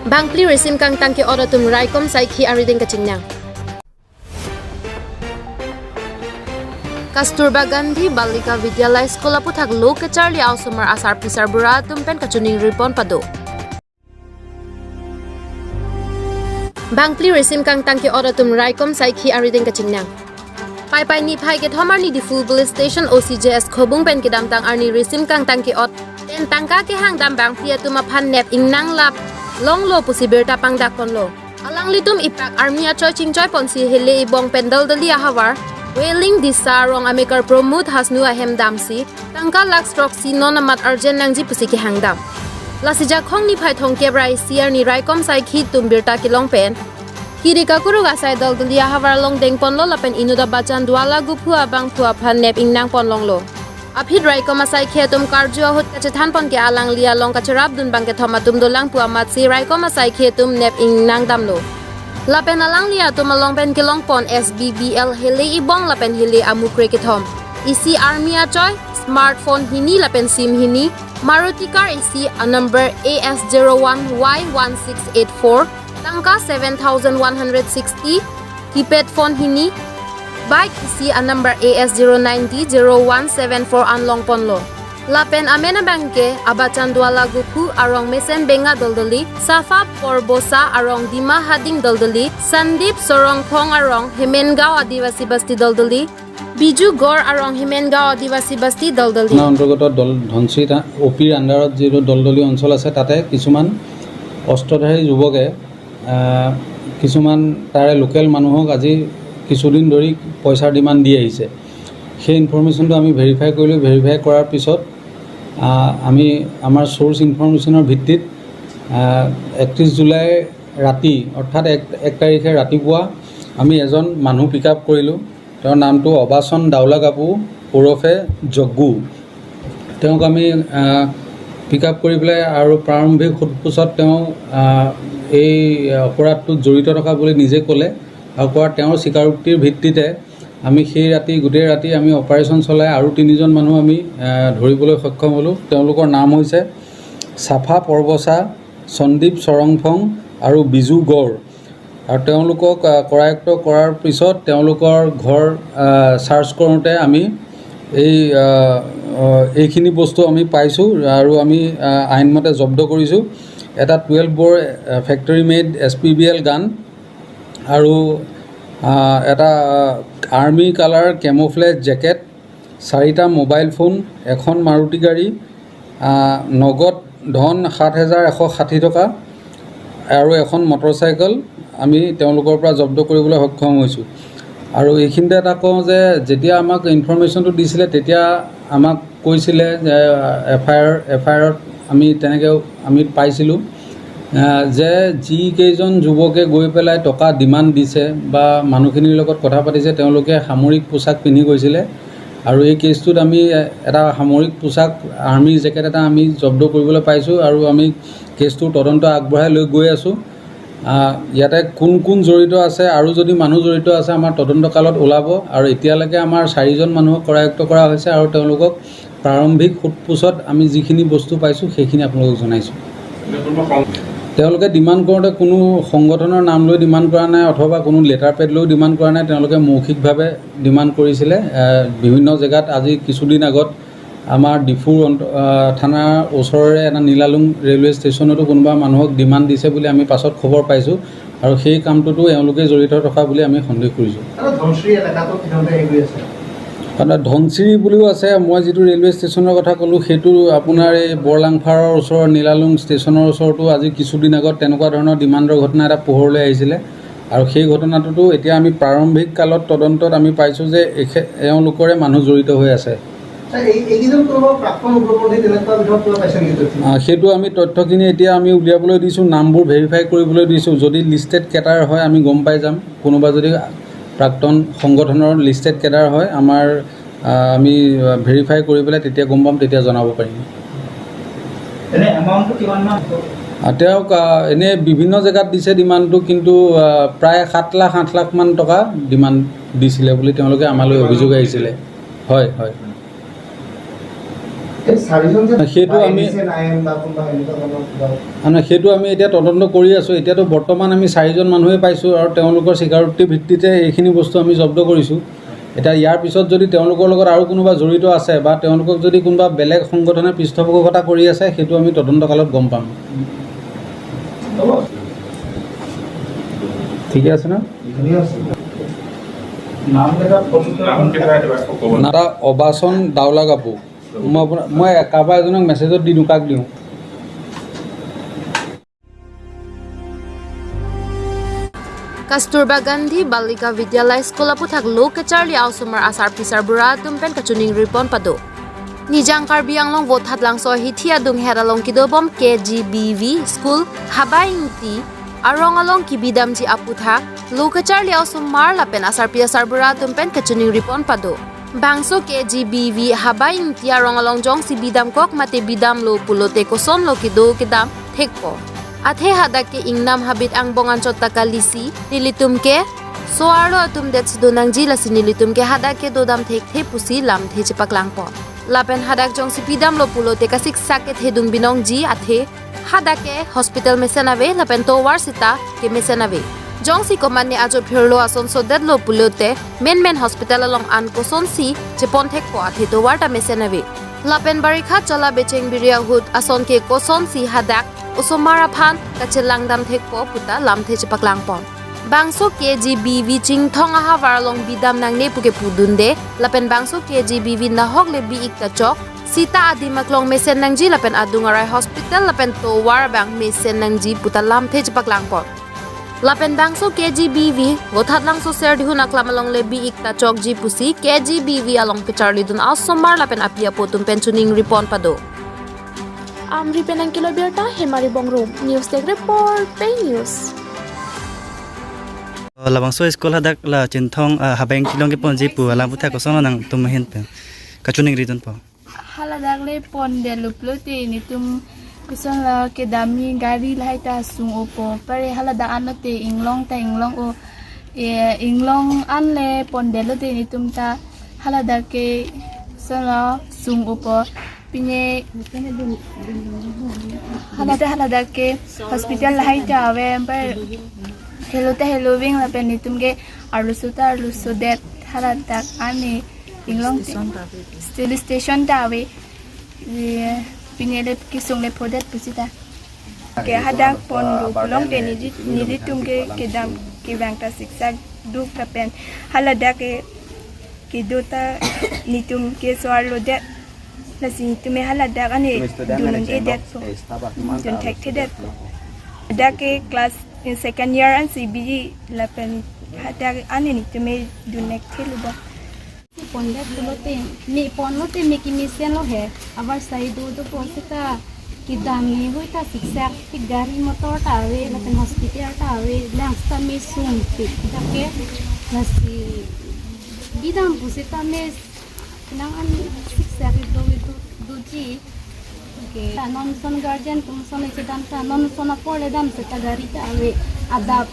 Bangpli resim kang tangki odatum raikom saiki ariding kachingnyang. Kasturba Gandhi Balika Vidyalaya Sekolah Puthak Lo Kecharli Ausumar Asar Pisar Bura tumpen kacuning ripon pado. Bangpli resim kang tangki odatum raikom saiki ariding kachingnyang. Pai ni pai ke thomar ni di full police station OCJS khobung pen kidam tang arni resim kang tangki ot ten tangka ke hang dam Bangpli atuma phan nep ingnang lap long lo pusibirta pangdak pon lo. Alang litum ipak army achoy chingchoy ponsi hele ibong pendal dali ahawar. Wailing disa rong amikar promote hasnu ahem damsi tangka lak stroke si nonamat urgent nangji pusiki hangdam lasija khong ni phai thong kebrai siar ni raikom saiki tumbirta kilong pen kirika kuru gasai dal dulia hawar long deng pon lo lapen inuda bacan duala gupu abang phua phan nep ingnang pon long lo aphit raikom asai khetum karjo hut kache than pon ke alang lia long kacharab dun bang ke thomatum dolang pu amat si raikom asai khetum nep ingnang dam lo Lapen alang liya tumalong pen kilong pon SBBL hele ibong lapen hele amukre kithom. Isi army achoy smartphone hini lapen sim hini Maruti car isi a number AS01Y1684 tangka 7160 keypad phone hini bike isi a number AS0900174 anlong pon lo. Lapen amena bangke abacan duala gupu arong mesen benga doldoli safa porbosa arong dima hading doldoli Sandip sorong phong arong Himengao adivasi basti doldoli Biju gor arong Himengao adivasi basti doldoli না অন্তৰ্গত দল ধনচিত অপিৰ আণ্ডাৰত যিটো দলদলী অঞ্চল আছে তাতে কিছুমান অস্ত্ৰধাৰী যুৱকে কিছুমান তাৰে লোকেল মানুহক আজি কিছুদিন ধৰি পইচাৰ ডিমাণ্ড দি আহিছে সেই ইনফৰমেশ্যনটো আমি ভেৰিফাই কৰিলোঁ ভেৰিফাই কৰাৰ পিছত আমি আমাৰ সোৰ্স ইনফৰমেশ্যনৰ ভিত্তিত 31 জুলাই ৰাতি অৰ্থাৎ 1 তাৰিখে ৰাতিপুৱা আমি এজন মানুহ পিক আপ কৰিলোঁ তেওঁৰ নামটো অবাচন দাউলা কাপু ওৰফে জগ্গু তেওঁক আমি পিক আপ কৰি পেলাই আৰু প্ৰাৰম্ভিক সোধপোছত তেওঁ এই অপৰাধটোত জড়িত থকা বুলি নিজে ক'লে আৰু কোৱাৰ তেওঁৰ স্বীকাৰোক্তিৰ ভিত্তিতে আমি সেই ৰাতি গোটেই ৰাতি আমি অপাৰেশ্যন চলাই আৰু 3জন মানুহ আমি ধৰিবলৈ সক্ষম হ'লোঁ তেওঁলোকৰ নাম হৈছে সাফা পৰবসা সন্দীপ চৰংফং আৰু বিজু গড় আৰু তেওঁলোকক কৰায়ত্ব কৰাৰ পিছত তেওঁলোকৰ ঘৰ সাৰ্চ কৰোঁতে আমি এইখিনি বস্তু আমি পাইছোঁ আৰু আমি আইনমতে জব্দ কৰিছোঁ এটা 12 ব'ৰ ফেক্টৰী মেড SPBL গান আৰু এটা আৰ্মি কালাৰ কেমোফ্লেজ জেকেট 4টা মোবাইল ফোন এখন মাৰুতি গাড়ী নগদ ধন 7160 টকা আৰু এখন মটৰচাইকেল আমি তেওঁলোকৰ পৰা জব্দ কৰিবলৈ সক্ষম হৈছোঁ আৰু এইখিনিতে এটা কওঁ যে যেতিয়া আমাক ইনফৰমেশ্যনটো দিছিলে তেতিয়া আমাক কৈছিলে যে এফআইআৰত আমি তেনেকৈ আমি পাইছিলোঁ যে যিকেইজন যুৱকে গৈ পেলাই টকা ডিমাণ্ড দিছে বা মানুহখিনিৰ লগত কথা পাতিছে তেওঁলোকে সামৰিক পোছাক পিন্ধি গৈছিলে আৰু এই কেছটোত আমি এটা সামৰিক পোছাক আৰ্মিৰ জেকেট এটা আমি জব্দ কৰিবলৈ পাইছোঁ আৰু আমি কেছটোৰ তদন্ত আগবঢ়াই লৈ গৈ আছোঁ ইয়াতে কোন জড়িত আছে আৰু যদি মানুহ জড়িত আছে আমাৰ তদন্ত কালত ওলাব আৰু এতিয়ালৈকে আমাৰ 4জন মানুহক কৰায়ত্ব কৰা হৈছে আৰু তেওঁলোকক প্ৰাৰম্ভিক সোধপোছত আমি যিখিনি বস্তু পাইছোঁ সেইখিনি আপোনালোকক জনাইছোঁ তেওঁলোকে ডিমাণ্ড কৰোঁতে কোনো সংগঠনৰ নাম লৈ ডিমাণ্ড কৰা নাই অথবা কোনো লেটাৰ পেড লৈ ডিমাণ্ড কৰা নাই তেওঁলোকে মৌখিকভাৱে ডিমাণ্ড কৰিছিলে বিভিন্ন জেগাত আজি কিছুদিন আগত আমাৰ ডিফুৰ থানাৰ ওচৰৰে এটা নীলালুং ৰেলৱে ষ্টেচনতো কোনোবা মানুহক ডিমাণ্ড দিছে বুলি আমি পাছত খবৰ পাইছোঁ আৰু সেই কামটোতো এওঁলোকে জড়িত থকা বুলি আমি সন্দেহ কৰিছোঁ ধনচিৰি বুলিও আছে মই যিটো ৰেলৱে ষ্টেচনৰ কথা ক'লোঁ সেইটো আপোনাৰ এই বৰলাংফাৰৰ ওচৰৰ নীলালুং ষ্টেচনৰ ওচৰতো আজি কিছুদিন আগত তেনেকুৱা ধৰণৰ ডিমাণ্ডৰ ঘটনা এটা পোহৰলৈ আহিছিলে আৰু সেই ঘটনাটোতো এতিয়া আমি প্ৰাৰম্ভিক কালত তদন্তত আমি পাইছোঁ যে এওঁলোকৰে মানুহ জড়িত হৈ আছে সেইটো আমি তথ্যখিনি এতিয়া আমি উলিয়াবলৈ দিছোঁ নামবোৰ ভেৰিফাই কৰিবলৈ দিছোঁ যদি লিষ্টেড কেডাৰ হয় আমি গম পাই যাম কোনোবা যদি প্ৰাক্তন সংগঠনৰ লিষ্টেড কেডাৰ হয় আমাৰ আমি ভেৰিফাই কৰি পেলাই তেতিয়া গম পাম তেতিয়া জনাব পাৰিম তেওঁক এনে বিভিন্ন জেগাত দিছে ডিমাণ্ডটো কিন্তু প্ৰায় 7 লাখ মান টকা ডিমাণ্ড দিছিলে বুলি তেওঁলোকে আমালৈ অভিযোগ আহিছিলে হয় সেইটো আমি সেইটো আমি এতিয়া তদন্ত কৰি আছোঁ। এতিয়াতো বৰ্তমান আমি 4জন মানুহে পাইছোঁ আৰু তেওঁলোকৰ স্বীকাৰোক্তিৰ ভিত্তিতে এইখিনি বস্তু আমি জব্দ কৰিছোঁ। এতিয়া ইয়াৰ পিছত যদি তেওঁলোকৰ লগত আৰু কোনোবা জড়িত আছে বা তেওঁলোকক যদি কোনোবা বেলেগ সংগঠনে পৃষ্ঠপোষকতা কৰি আছে, সেইটো আমি তদন্তকালত গম পাম। ঠিকে আছে না? নাটা অবাচন দাউলা কাপু। মই কাৰোবাৰ এজনক মেছেজত দি দিওঁ, কাক দিওঁ? Kasturba Gandhi Balika Vidyalaya Sekolah Puthak Lokacharli Ausumar Asar Pisar Bura Tumpen Kachuning Ripon Pado. Nijang Karbiang Long Vothat Lang So Hitia Dung Heralong Kidobom KGBV School Habaingti Arong Along Kibidam Ji Aputha Lokacharli Ausumar Lapen Asar Pisar Bura Tumpen Kachuning Ripon Pado. Bangso KGBV Habaingti Arong Along Jong Si Bidam Kok Mate Bidam Lo Pulote Koson Lo Kido Kidam Thekpo. Athe hadak ke ingnam habit ang bongan chota kalisi nilitum ke soaro atum det sidonang jila sinilitum ke hadak ke dodam thek the pusi lam the chipak langpo lapen hadak jong sipidam lo pulo te kasik sak ke thedung binong ji athe hadak ke hospital mesenave lapen to war sita ke mesenave jong si komani ajo phirlo ason so det lo pulo te men hospital along an koson si chepon thek po athe to war ta mesenave lapen barikha chola becheng biria hut ason ke koson si hadak Usomara Phan Kachelang Dam Thekpo Puta Lam Thechipak Langpon. Bangso KGBV Ching Thong Aha Waralong Bidam Nang Ne Puke Pudunde Lapen Bangso KGBV Nahok Le Bi Ik Tachok Sita Adimaklong Mesen Nangji Lapen Adungarai Hospital Lapen Towar Bang Mesen Nangji Puta Lam Thechipak Langpon. Lapen Bangso KGBV Wothat Lang So Ser Dihun Aklamalong Le Bi Ik Tachok Ji Pusi KGBV Along Pecharli Dun Asomar Lapen Apia Potum Penchuning Ripon Pado. Amri Penang Kiloberta, Hemari Bongrum, News Tech Report, Pay News. Labangso School hadak la Chinthong Habang Kilong ke Ponji Pu alam puta ko sono nang tumahin pe. Kachuning ridon po. Haladak le pon de luplote ni tum kusan la ke dami gari lai ta sung opo. Pare halada anote inglong o inglong an le pon de lote ni tum ta halada ke sala sung opo. Pinye halada ke hospital lahai jawe par hello wing la penitum ke alusu det halada ani inglong still station dawe pinye le kisung le podet pusita ke hadak pon long te ni tum ke dam ke bangta siksa duk la pen halada ke dota nitum ke swallow det Nasi tume haladak ane dunun edet so dun tek tedet hadak ke class in second year an CBG lapen hadak ane ni tume dunek teluba pondet lote ni ponlote me ki misen lo he abar sai do posita ki dami hoita siksak ki gari motor ta ave lapen hospital ta ave langsta me sum ti take nasi bidam pusita me nangan siksak do ji okay non son guardian tum son chedam ta non son apole dam se ta gari ta ave adap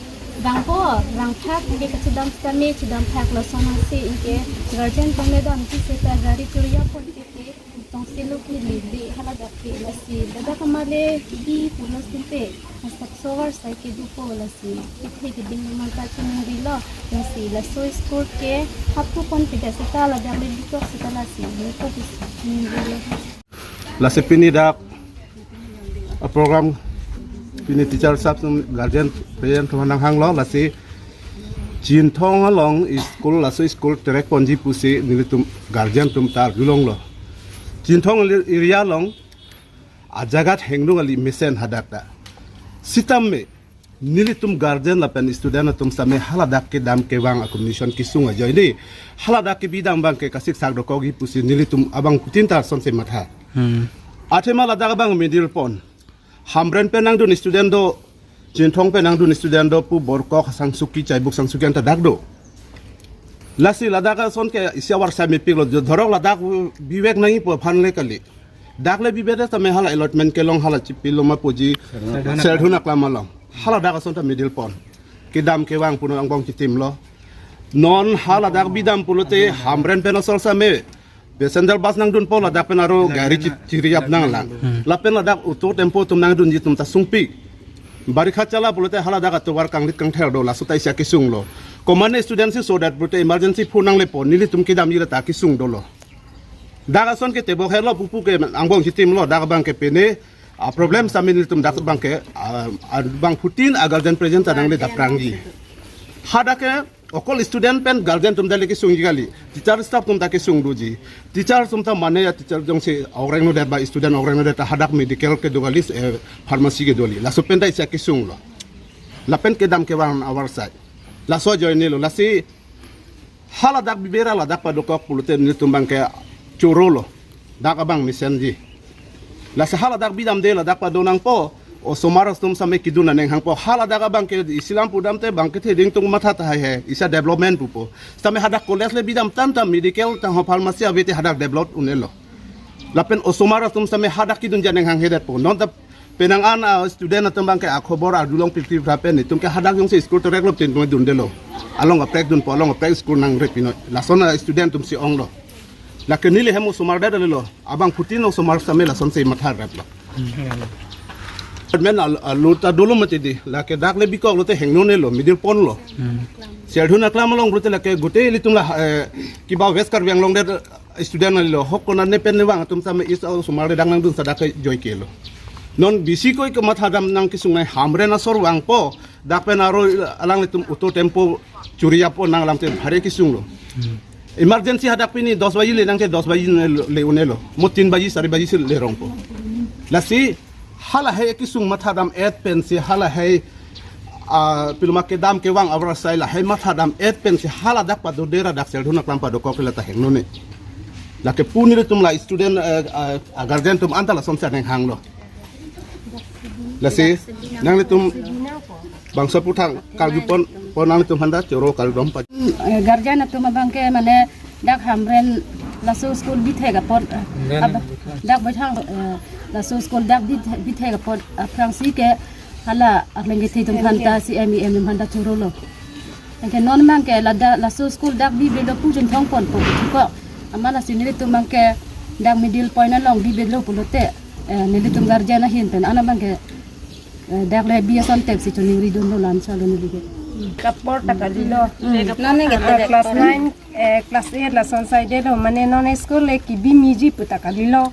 rangpo rangthak ke chedam sta me chedam thak la son se inke guardian tome dam ti se ta gari churiya polte ke tong se lo ki li hala da ke la si daga kamale di pulos tinte masak sovar sai ke du po la si ithe ke ding ma ta chini dilo la si la so school ke hapu kon pida se ta la da le dito se ta la si ni ko dis ni la se pini da program pini teacher sab guardian parent thong hang lo la se chin thong along school la so school trek ponji pusi ni tum guardian tum tar gulong lo chin thong area long ajagat hengnung ali mesen hadakta sitam me nilitum guardian la pen student tum same haladak ke dam ke wang accommodation ki sunga joini haladak ke bidang bang ke kasik sak do kogi pusi nilitum abang kutintar son se matha athema ladak bang middle pon hamren penang du student do jinthong penang du student do pu borko sang suki chai buk sang suki anta dakdo lasi ladak son ke isiawar sa me pilo dhorok ladak bibek nai po phanle kali dakle bibede tame hala allotment ke long hala chipilo ma poji serthuna klamalong hala dak son ta middle pon ke dam ke wang puno angbong chitim lo non hala dak bidam pulote hamren penasol sa me passenger bus nang dun po ladak penaro gari ciriap nang lang lapen ladak uto tempo tum nang dun jitum ta sungpi bari kacala pulote hala daga to war kanglit kang ther do la sutai sia kisung lo command student so that pulote emergency phone nang le po nili tum kidam yira ta kisung do lo daga son ke tebo hello pupu ke angbong sitim lo daga bang ke pene problem samin tum dak bang ke bang putin agar dan present nang le daprangi hada ke okol student pen guardian tum dale ke sungi gali teacher staff tum take sung duji teacher tum ta mane ya teacher jong se orang no ba student orang no ta hadak medical ke dogalis pharmacy ke doli la supen dai sa ke sung lo la pen ke dam ke wan our side la so join lo la si hala dak bibera la dak pa do ko pulute ni tum bang ke churolo dak abang misenji la sa hala dak bidam de la dak pa donang po o somaras tum sa me kiduna neng hang po hala daga bang ke islam pudam te bang ke the ding tung matha ta hai isa development pupo sa me hadak college le bidam tanta medical ta ho pharmacy avete hadak develop unelo lapen o somaras tum sa me hadak kidun janeng hang hedat po non ta penang an student tum bang ke akhobor adulong pipti rapen ni tum ke hadak yong se school to regular tin dun delo along a prek dun po along a prek school nang repino la sona student tum si onglo la ke nile hemu somar da lo abang putin o somar sa me la son se matha rap lo men luta dulu mati di lake dak le biko lute hengno ne lo middle pon lo serdhuna klam long lute lake gote litung la kiba west kar biang long der student lo hokona ne pen ne wang tum sa me is sumar dang nang dun sadak joy kelo non bisi koi ke matha dam nang kisungai hamre na sor wang po dak pen aro alang litum uto tempo curiya po nang lam te bhare kisung lo emergency hadak pini 10 baji le nang te 10 baji le unelo mo 3 baji 4 baji se le rong po lasi hala hai kisung mathadam et pen si hala hai pilma ke dam ke wang awra saila hai mathadam et pen si hala dak pa do dera dak sel dhuna klampa do ko kela ta hengno ne la ke puni tum la student guardian tum antala somsa neng hanglo la si nang le tum bangsa putang kaljupon ponang tum handa choro kaldom pa guardian tum bangke mane dak hamren laso school bithega pot dak baithang laso school dak bithega pot frangsi ke hala aklenge theitum khanta si MEM handa churolo ke non mangke laso school dak bi belo pujun thong pon po ko amala sinile tum mangke dak middle point along bi belo pulote nile tum guardian hin pen ana mangke dak le bi son tek si chuni ridon no lan chalo ni dige kapor takalilo nane geta class 9 class 8 la son side do mane non school le ki bi miji putakalilo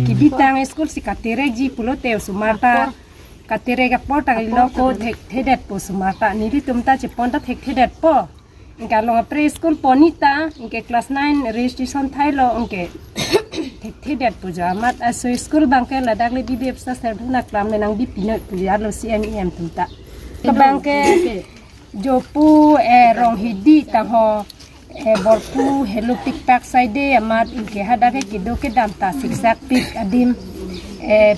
ki bi tang school si katere ji pulote sumarta katere ga por takalilo ko thedet po sumarta niri tumta che ponta thedet po inka long pre school ponita inke class 9 registration thailo inke thedet po jamat aso school bangke ladak le bi bepsa serduna klam le nang bi pinot puja lo CMEM tumta bangke jopu rong hidi taho borpu hello pick pack side amat inke hadake kido ke damta siksak pik adim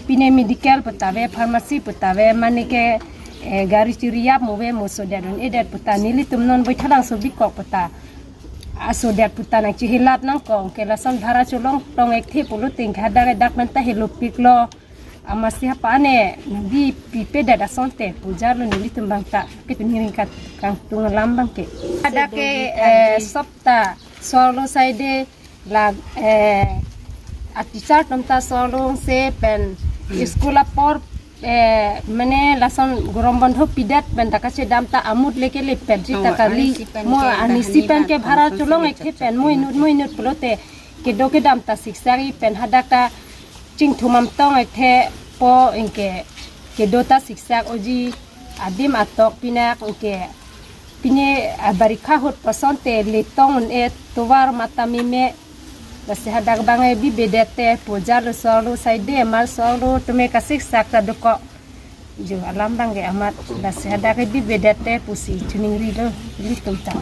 pine medical putave pharmacy putave manike gari chiriya move mosodadon edat putani litumnon boithalang sobi kok puta asodat putana chihilat nang kong kelason dhara cholong tong ekthi pulu ting hadake dak manta hello pick lo amasih pane nabi pipe dada sonte pujar lo nili tumbangta kituniring kat kang tunga lambang ke ada ke sopta solo side la atichar tomta solo se pen skula por mane lason gorom bondho pidat ben takache damta amut leke le pen jita kali mo anisi pen ke bhara cholong ekhe pen moinut pulote ke doke damta siksari pen hadaka ching thumam tong ekhe po inke ke dota siksak oji adim atok pinak inke pine barikha hot pasonte letong e towar matamime basi hadak bangai bi bedete pojar solo side mal solo tume kasik sakta doko jo alam bangge amat basi hadak bi bedete pusi chuning ri lo litumta